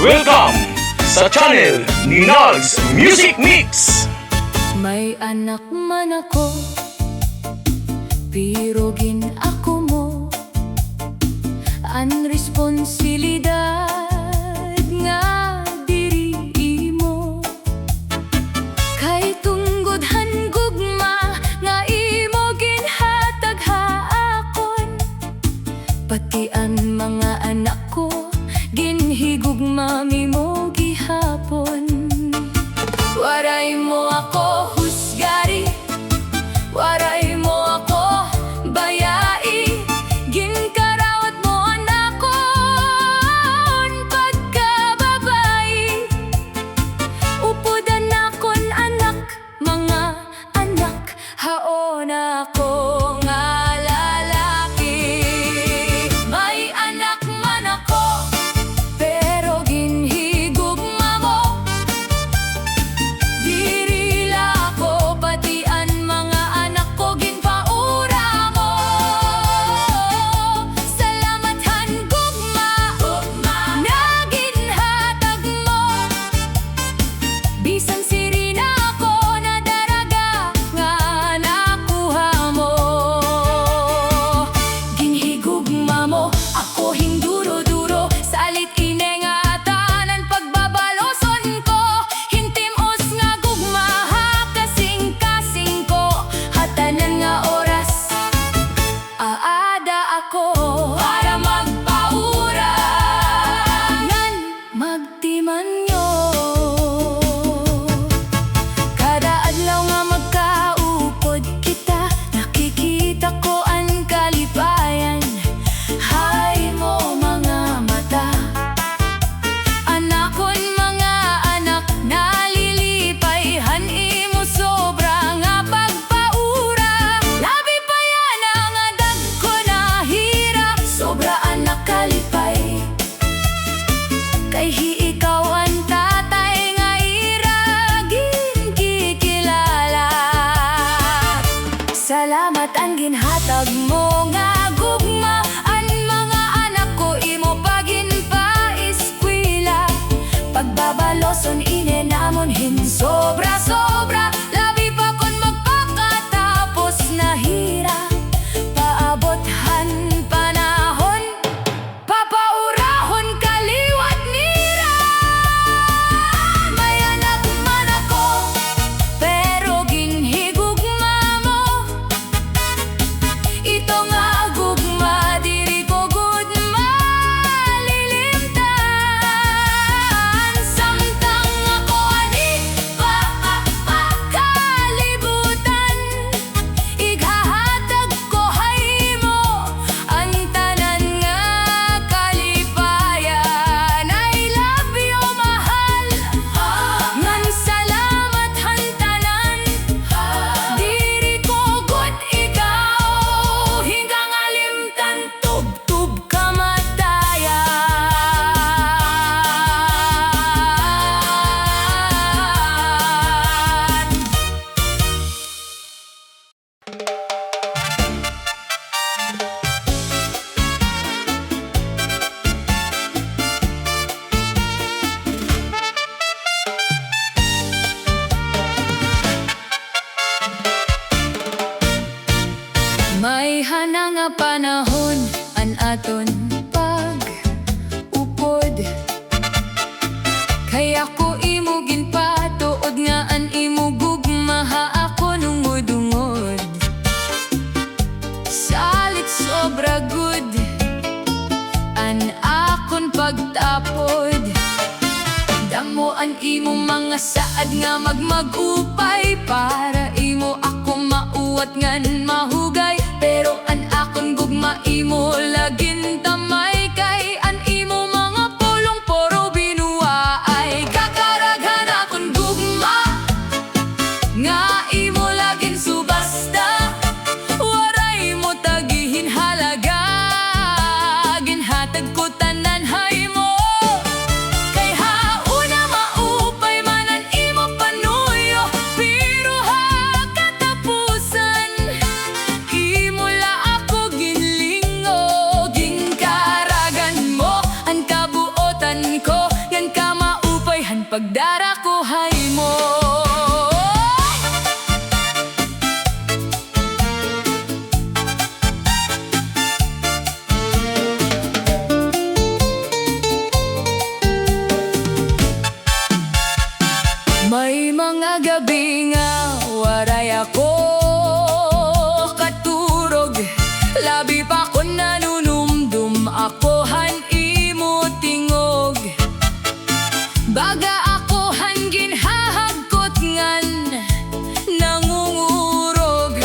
Welcome sa channel ni Nags Music Mix. May anak man ako, pero ako mo ang responsibilidad nga diri mo. Kay tunggod gugma nga imo ginhatag haakon, pati ang mga anak ko ginhigugma mo gihapon. Waray mo ako husgari, waray mo ako bayai, ginkarawat mo anakon pagkababayi. Upudan akon anak, mga anak, haon ako nga lalaki. May anak man ako, pero ginhigugma mo. Dirila ko, pati ang mga anak ko ginpaura mo. Salamat gugma, na ginhatag mo. Bisan sirina ako na daraga nga nakuha mo. Ginhigugma mo, ako hinduro-duro, salit inengatan ang pagbabaloson ko. Hintimos nga gugma, kasing-kasing ko, hatanan nga oras aada ako para magpaura ngan magtiman nyo. Kada adlaw nga magkaupod kita, nakikita ko ang kalipayan. Hay mo mga mata, anakon mga anak, nalilipayhan imo sobra nga pagpaura. Labi pa yan ang adag ko na hirap, sobra anak kalipay. Kay ikaw ang tatay nga iragin kikilala. Salamat ang ginhatag mo nga gugma, ang mga anak ko imo pagin pa eskwela. Pagbabaloson inenamon hin sobra-sobra, labi pa kon magpakatapos na hira. Paabothan panahon, papaurahon kaliwat nira. May anak man ako, pero ginhigugma mo. Ito nga gugma, diri ko gud malilimtan. Samtang ako ani kalibutan, ighahatag ko haymo ang tanan nga kalipayan. I love you mahal, ngan salamat hantanan. Diri ko gud ikaw, hinggang alimtan, tub-tub kamatayan. May hana nga panahon an aton pag-upod, kaya ko imo ginpatuod nga an imo gugma, ako nungod-ungod. Salit sobra good an akon pagtapod. Damo ang imo mga saad nga magmagupay, para imo ako mauwat ngan mahugay. Pero an akon gugma imo lagin tamay, kay an imo mga pulong poro binuwaay. Kakaraghan akon gugma nga imo lagin subasta, waray mo tagihin halaga, ginhatag ko tanan hay mo. Kay hauna maupay man ang imo panuyo, pero ha katapusan pagdarakuhay mo. May mga gabi nga waray ako katurog, labi pa ko nanunumdum ako han imo tingog. Baga ako han ginhahagkot ngan nangungurog.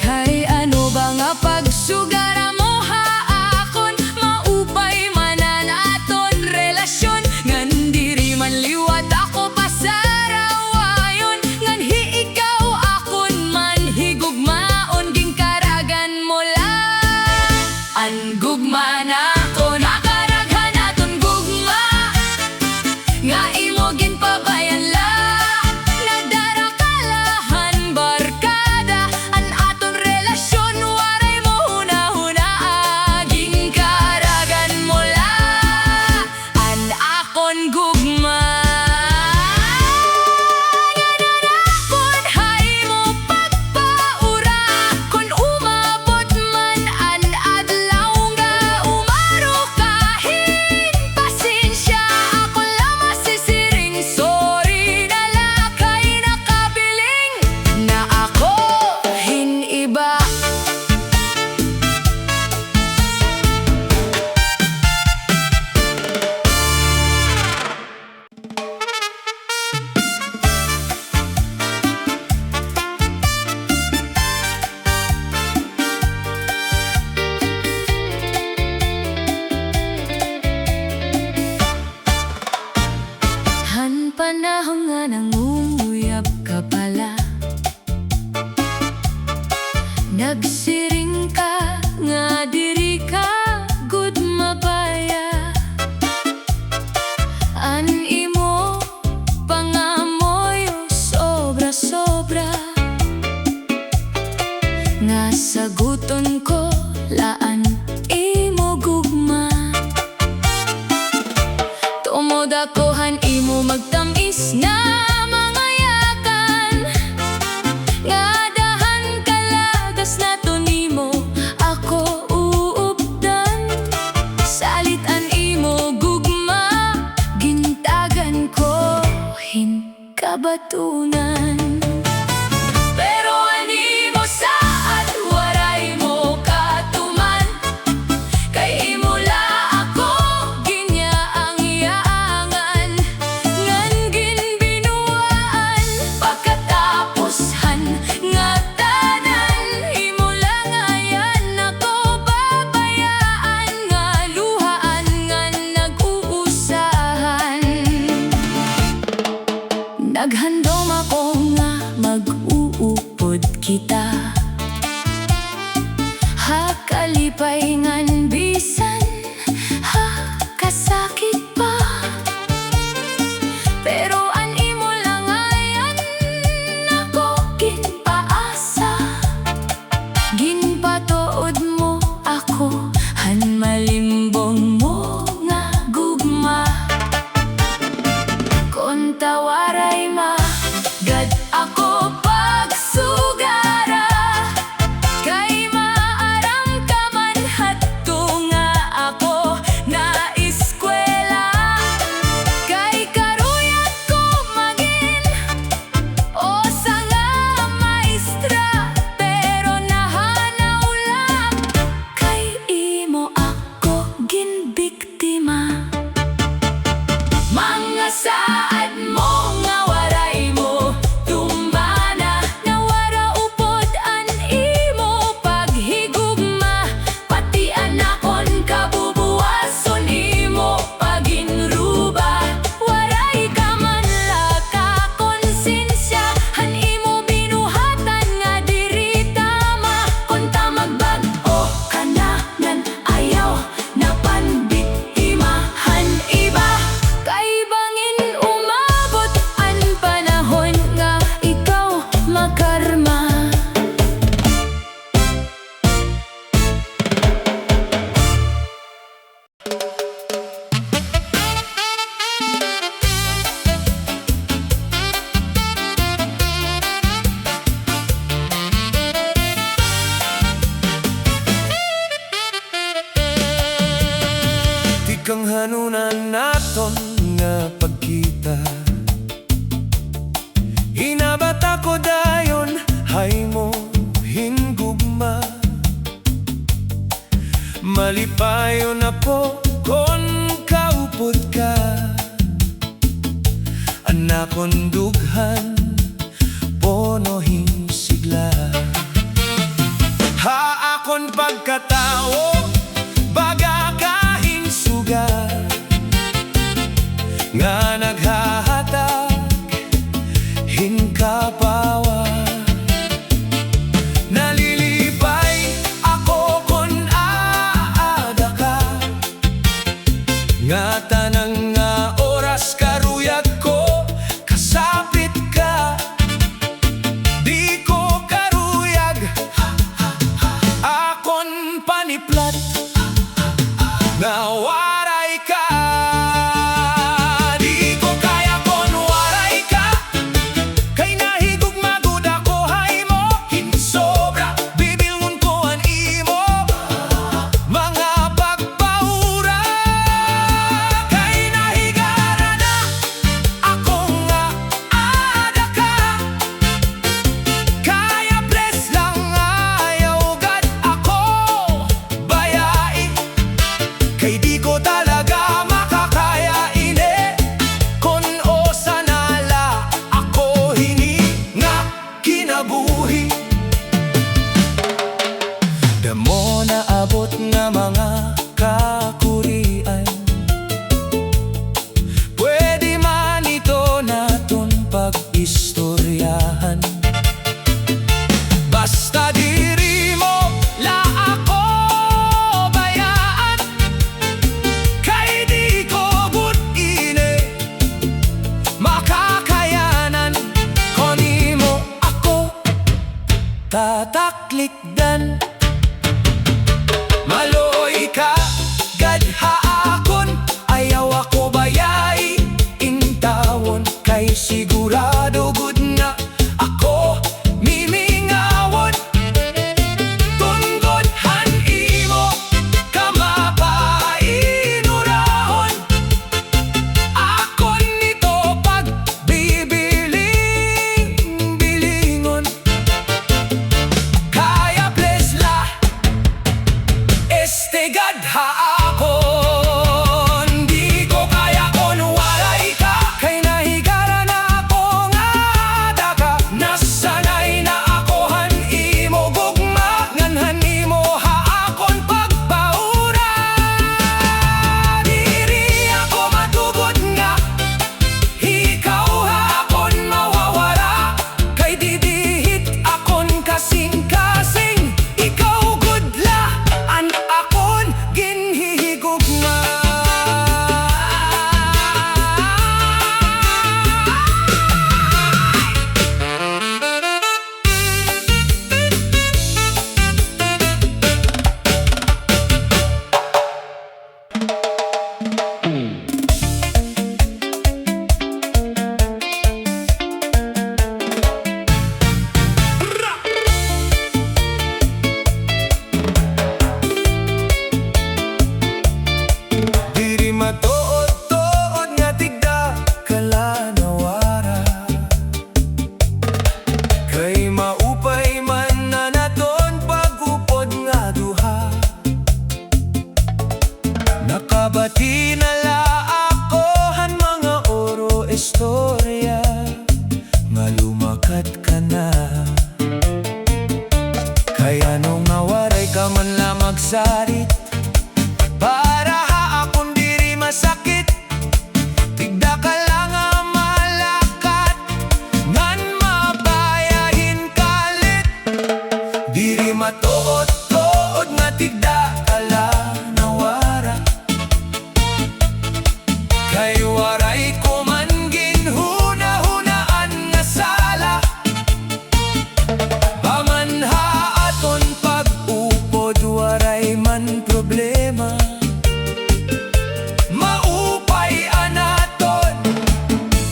Kay ano ba nga pagsugara mo haakon, maupay manan aton relasyon. Ngan diri man liwat ako pasarawayon, ngan hi ikaw akon man higugmaon. Gingkaragan mo lang an gugma na ako, nakaraghan aton gugma nga imo ginpabayan la. Nagdara kalahan barkada an aton relasyon, waray mo huna-huna. Gingkaragan mo la an akon gugma. Nananakon hay mo pagpaura, kun umabot man an adlaw nga umaro kahin. Pasensya ako lang masisiring, sorry na lakay nakabiling na ako hiniba. Han panahon nga nangunguyab ka pala, nagsiring ka nga diri ka gud mabaya. An imo pangamoy sobra-sobra, nga saguton ko laan imo gugma. Tumod ako han imo magtamis na mga yakan, nga dahan kalagas na to nimo ako uupdan. Salit an imo gugma, gintagan ko hinkabatunan. Pero animo saad waray mo katuman, kay imo la ako ginyaang-yaangan. Ngan ginbinuaan pagkatapos han nga tanan, imo lang ayan ako babayaan. Nga luhaan ngan nag-uusahan, naghandom ako nga mag-uupod kita. Hakalipay ngan bisan hakasakit pa, pero an imo lang ayan ako ginpaasa. Ginpatuod mo ako han malimbong mo nga gugma. Kon tawaray magad ako pagsugara, kay maaram ka man hadto Malipayon ako kon kaupod ka. Anakon dughan ponohing sigla. Haakon pagkatao baga kaing suga nga naghahatag hinkapawa. Nalilipay ako kon aada ka nga tanang nga oras karuyag ko kasapit ka. Di ko karuyag akon paniplat nga waray ka. Di ko kaya kon waray ka kay nahigog magud ako hay mo. Hinsobra bibilngon ko an imo mga pagpaura kay nahigara na ako nga ada ka. Kaya bless lang ayaw gad ako bayai kay di ko talaga makakaya ini kon o sanala ako hini nga kinabuhi. Damo na abot nga mga kakurian, pwede man ito naton pag-istoryahan. Basta diri mo la ako bayaan kay di ko gud ini makakayanan kon imo ako tataklikdan. Maloy ka gad haakon ayaw ako bayai intawon kay sigurado gud nga ako mimingawon. Tunggodhan imo ka mapainurahon akon nito pag bibiling-bilingon. Kaya bless la estegad haakon. Di ko kaya kon walay ka kay nahigara na ako nga ada ka. Nasanay na ako han imo gugma nganhan imo haakon pagpaura. Diri ako matugod nga ikaw haakon mawawala kay didihit akon kasing-kasing. Ikaw gudla an akon ginhihigugma. Diri matuod-tuod nga tigda kalanawara kay maupay man na naton pag-upod nga duha. Nakabati na la ako han mga oro istorya nga lumakat ka na. Kaya nung nawaray ka man la magsarit para haakon diri masakit. Tigda ka lang nga malakat ngan mabayahin kalit. Diri matuod-tuod nga tigda ka lang nawara kay waray ko man ginhuna-hunaan nga sala. Pamanha aton pag-upod waray man problema. Maupay anaton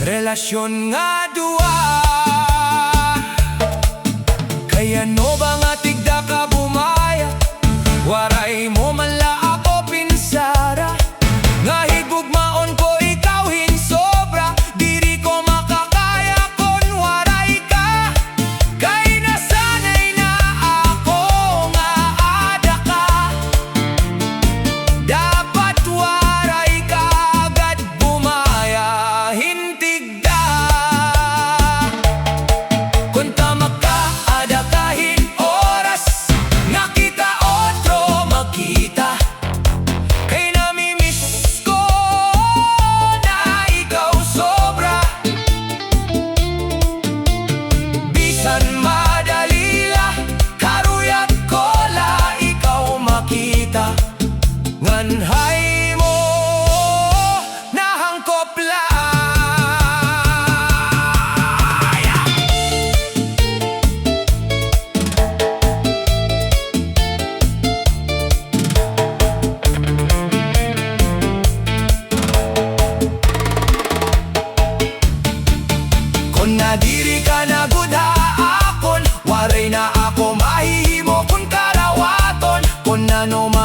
relasyon nga duwa. Kaya no ba nga tigda ka bumaya waray mo man la ako pinsara nga higugmaon ko ikaw hinsobra. Diri ko makakaya kon waray ka kay nasanay na ako nga ada ka.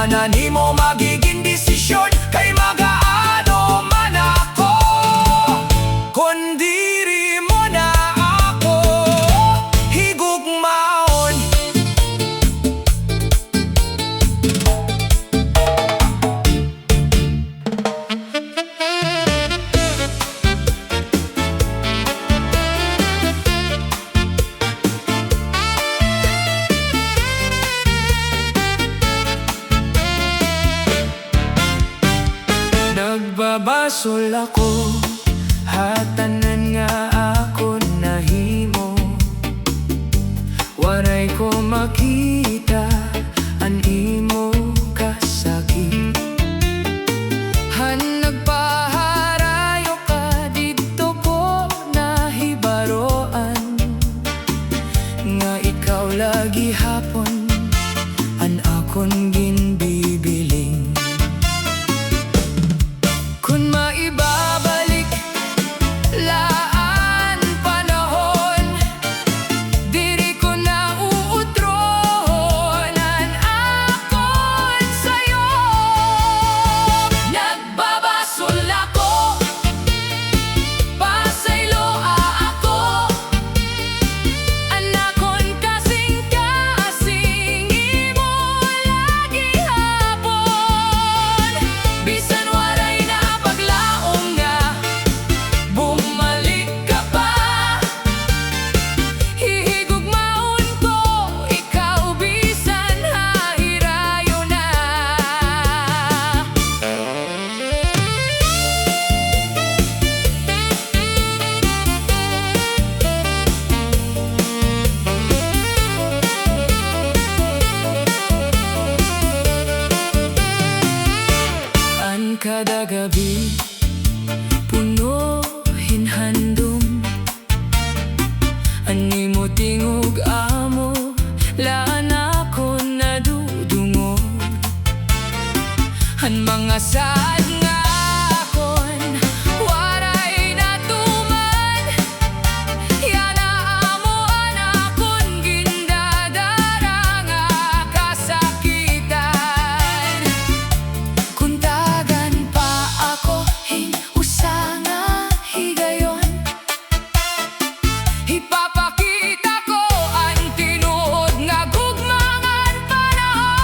na nimo magiging desisyon, kay magaano man ako kun diri mo na ako higugmaon. Nagbabasol ako, hatanan nga ako nahimo. Waray ko makita ang imo kasakit. Han nagpaharayo ka dito ko nahibaroan, nga ikaw lagi hapon an akon ginbibiling. Kung maibabalik laan panahon, diri ko na uutronan akon sa'yo. Nagbabasol ako, pasayloa ako, anakon kasing-kasing imo lagi hapon. Bisan waray na paglaong nga, bumalik ka pa. Hihigugmaon ko, ikaw bisan hahirayo na. An kada gabi puno hinhandom, ani mo tingog amo, laan ako nadudungo. Ang mga saad nga akon waray natuman, yana amo anakon gindadara nga kasakitan. Kuntagan pa ako hinusanga higayon, ipapakita ko ang tinuod nga gugmangan panahon.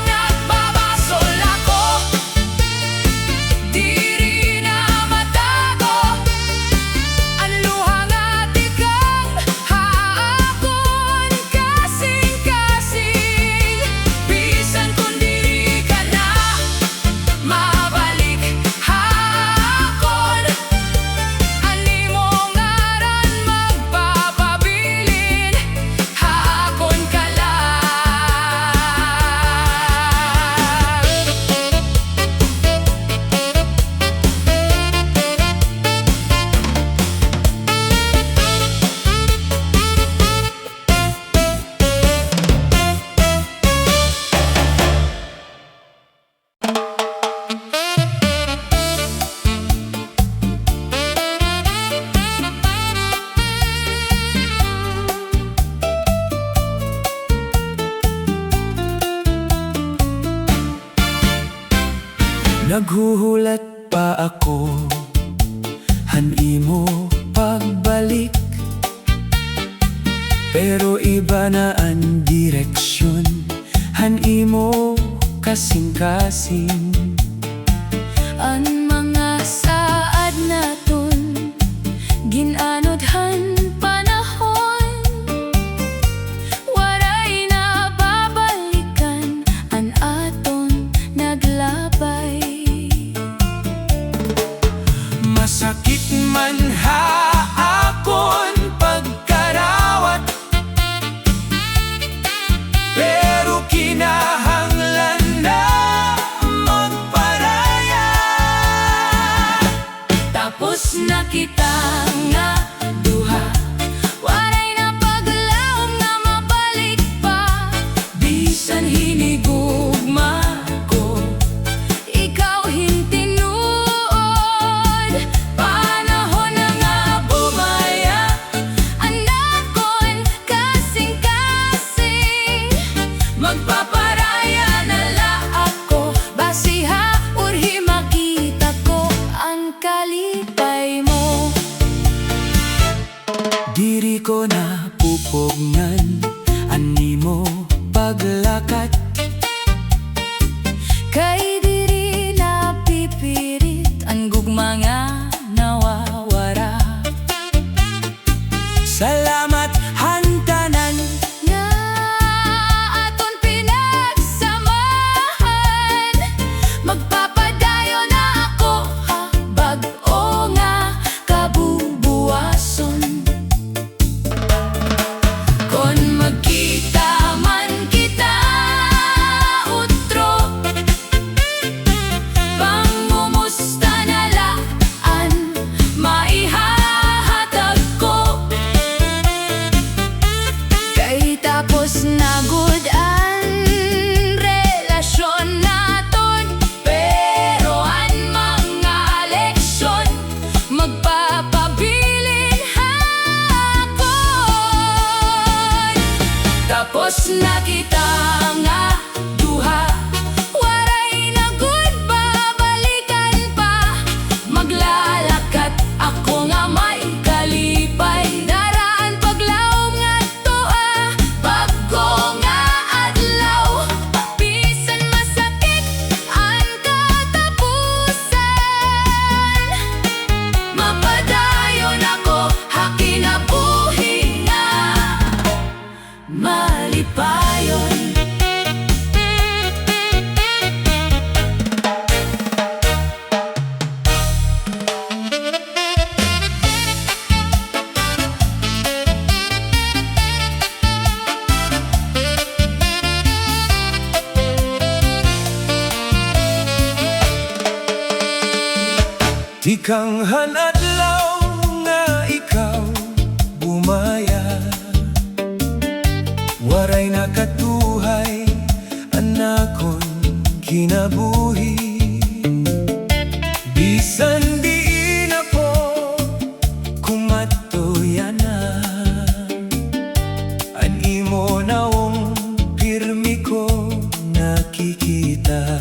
Nagbabasol ako, diri na matago, ang luha nga tikang haakon kasing-kasing. Bisan kung diri ka na mabalik hakon, ani mo ngaran magpapabilin, hakon ka lang. Naghuhulat pa ako, han imo pagbalik, pero iba na ang direksyon, han imo kasing-kasing. Ang mga saad naton ginanodhan panahon, waray na babalikan an aton naglabay. Masakit man haakon pagkarawat, pero kinahanglan na magparaya. Tapos na kita nga duha, waray na paglaom nga mabalik pa. Bisan hinigugma ko, ikaw hintinuod. Panahon na nga bumaya, anak kon kasing-kasing, magpaparay Tapos nakita nga duha, waray na good babalikan pa. Maglalakat ako nga may kalipay, daraan paglaom nga toa, bago nga adlaw. Bisan masakit ang katapusan, mapadayon ako hakinabuhi nga malipayon. Tikang hanadlaw nga ikaw bumaya, waray nakatuhay anakon kinabuhi. Bisan diin ako kumatuyana, an imo naong pirmi ko nakikita.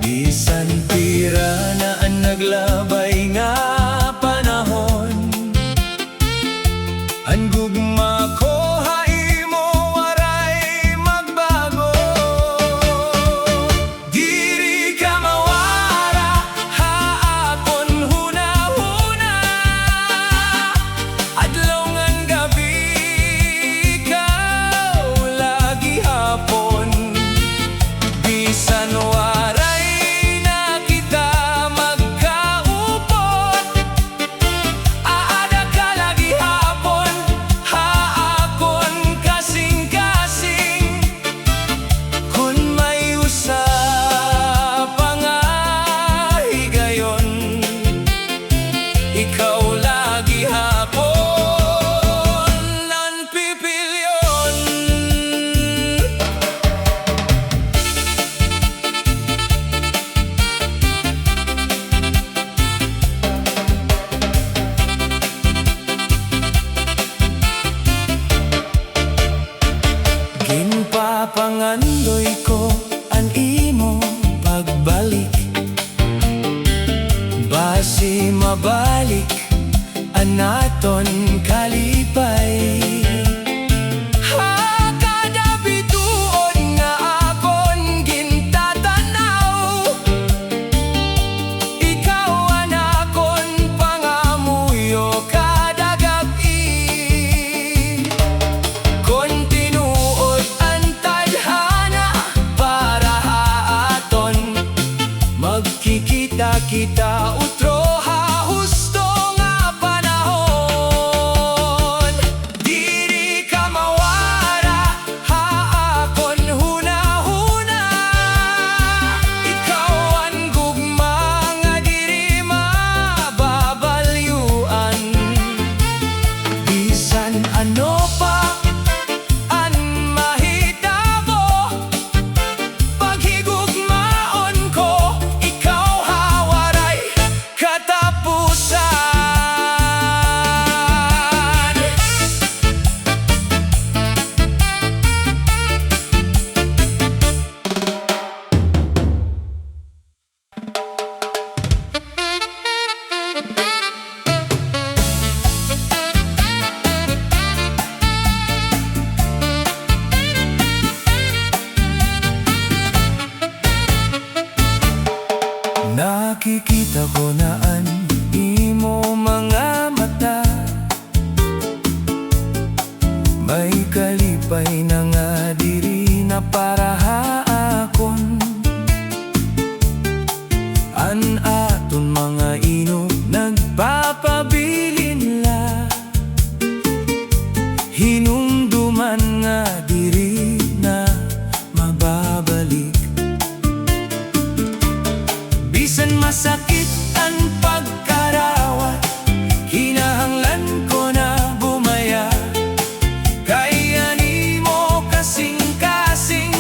Bisan pira na ang naglabay nga panahon, ang gugma ko haimo waray magbago. Diri ka mawara haakon hunahuna, adlaw ngan gabi ikaw lagi hapon. Bisan waray na kita magkaupot, aada ka lagi hapon haakon kasing-kasing. Kun may usapang higayon, ikaw lagi hapon nan pipilyon. Ginpapangandoy ko an imo pagbalik, basi mabalik an aton kalipay. Kada bituon nga akon gintatanaw, ikaw an akon pangamuyo kada gabi. Kontinuod ang tadhana para haaton, magkikita-kita utro hahusto nga panahon. Diri ka mawara haakon hunahuna, ikaw ang gugma nga diri mababalyuan. Bisan ano pa an mahitabo, paghigugmaon ko ikaw hawaray katapusan. Nakikita ko na ang imo mga mata, may kalipay na nga diri na para haakon. An aton mga ino nagpapabilin la, hinumduman nga diri na mababalik. Bisan masakit ang pagkarawat, kinahanglan ko na bumaya. Kaya nimo kasing-kasing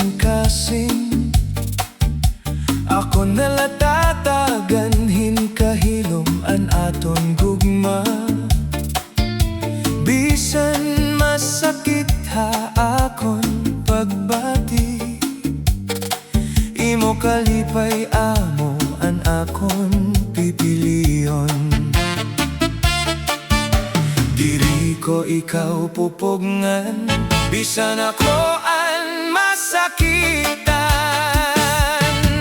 kasing-kasing. Ako nalatataganhin kahilom an aton gugma. Bisan masakit ha akon pagbati, imo kalipay amo an akon pipiliyon. Diri ko ikaw pupogngan, bisan ako an masakitan.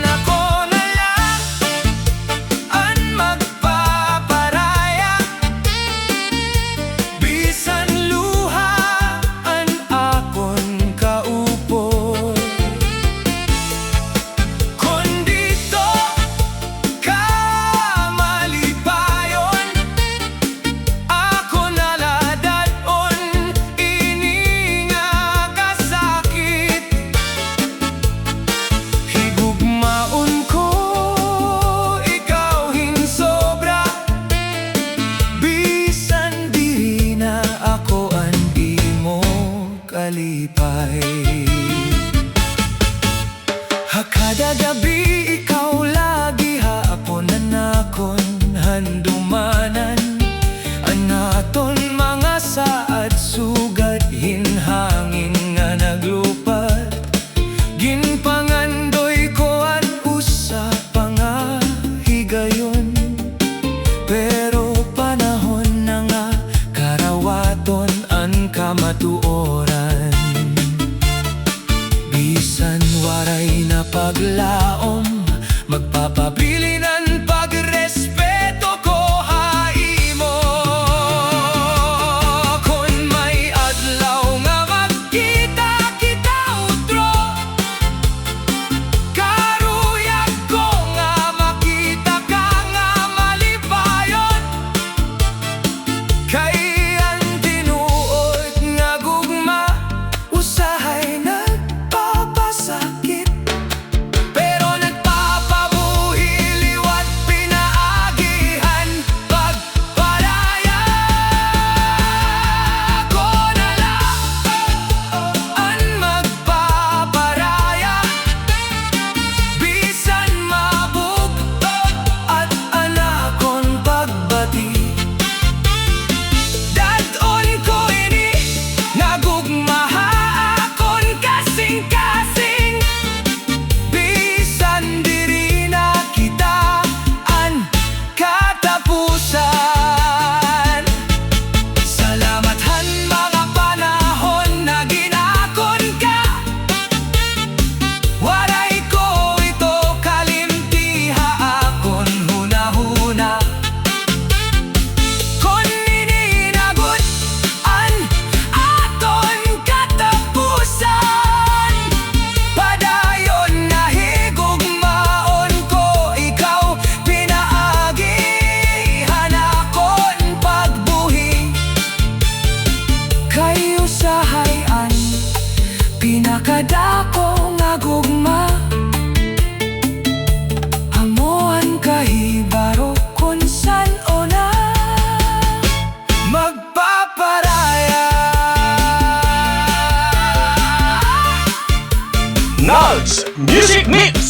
Ako na lang ang magpaparaya, bisan luha ang akon kaupoy. Kung dito ka malipayon, ako naladadon, ini nga kasakit. Higugmaon ko, ikaw hinsobra, bisan di na ako ang imo kalipay. Hakada gabi ikaw lagi haaponan akon handumanan. Ang aton mga saad sugad hinhangin nga naglupad. Ginpangandoy ko at usa pa nga higayon, pero panahon na nga karawaton ang kamatuoran. Bisan waray na paglaom, magpapabilinan pagrespeto ko haimo. Kung may adlaw nga magkita kita utro, karuyag ko nga makita ka nga malipayon. Kay ang tinuod nga gugma, usahay nagpapasakit, pero nagpapabuhi liwat pinaagihan pagparaya. Ako na lang ang magpaparaya, bisan mabugto at anakon pagbati. Dadon ko ini nagugmaha akon kasing-kasing, bisan diri na kita ang katapusan. Salamat han mga panahon na ginakon ka, waray ko ito kalimtiha akon hunahuna. Kung ininagod ang aton katapusan, padayon na higugmaon ko, ikaw pinaagihan akon pagbuhi. Kay usahay an pinakadako nga gugma, hamoan kahibaro kung san o na magpaparaya. Nugs Music Mix.